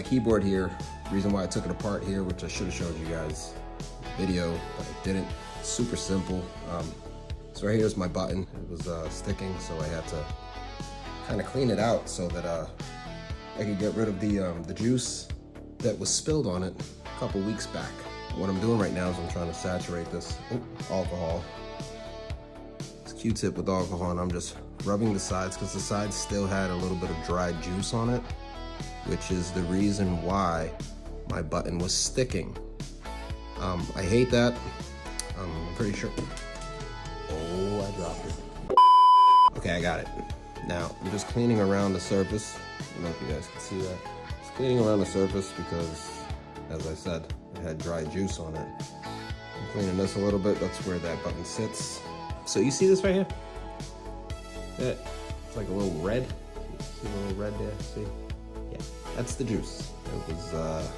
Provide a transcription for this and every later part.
keyboard here. Reason why I took it apart here, which I should have showed you guys in the video, but I didn't. Super simple. So right here's my button. It was sticking, so I had to kind of clean it out so that I could get rid of the juice that was spilled on it a couple weeks back. What I'm doing right now is I'm trying to saturate this alcohol. It's Q-tip with alcohol, and I'm just rubbing the sides because the sides still had a little bit of dried juice on it, which is the reason why my button was sticking. I hate that. I'm pretty sure. Oh, I dropped it. Okay, I got it. Now, I'm just cleaning around the surface. I don't know if you guys can see that. Just cleaning around the surface because, as I said, it had dry juice on it. I'm cleaning this a little bit. That's where that button sits. So you see this right here? Yeah, it's like a little red. See a little red there? See? Yeah, that's the juice. It was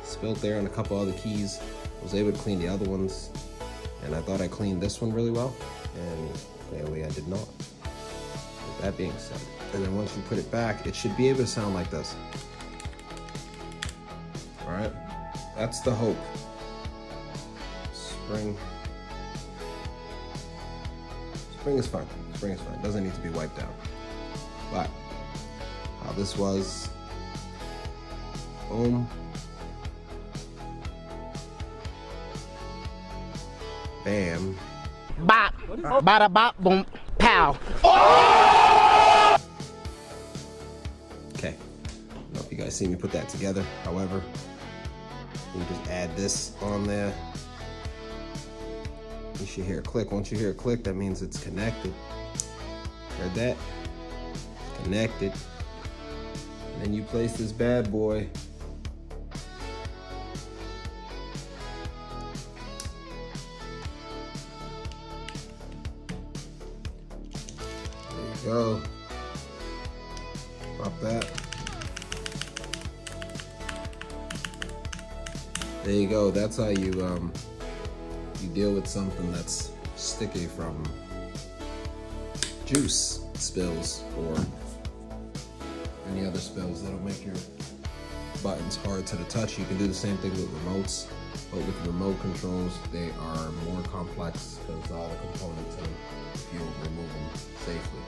spilled there on a couple other keys. I was able to clean the other ones, and I thought I cleaned this one really well, and clearly I did not. With that being said, and then once you put it back, it should be able to sound like this. All right, that's the hope. Spring is fine. Spring is fine. It doesn't need to be wiped out. But how this was, boom, bam, bop, bada bop, boom, pow. Okay, I don't know if you guys see me put that together. However, you just add this on there. You should hear a click. Once you hear a click, that means it's connected. Heard that? Connected. And then you place this bad boy there you go. Pop that. There you go. That's how you deal with something that's sticky from juice spills or any other spills that'll make your buttons hard to the touch. You can do the same thing with remotes, but with remote controls, they are more complex because all the components and if you remove them safely.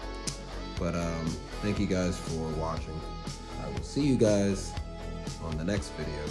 But thank you guys for watching. I will see you guys on the next video.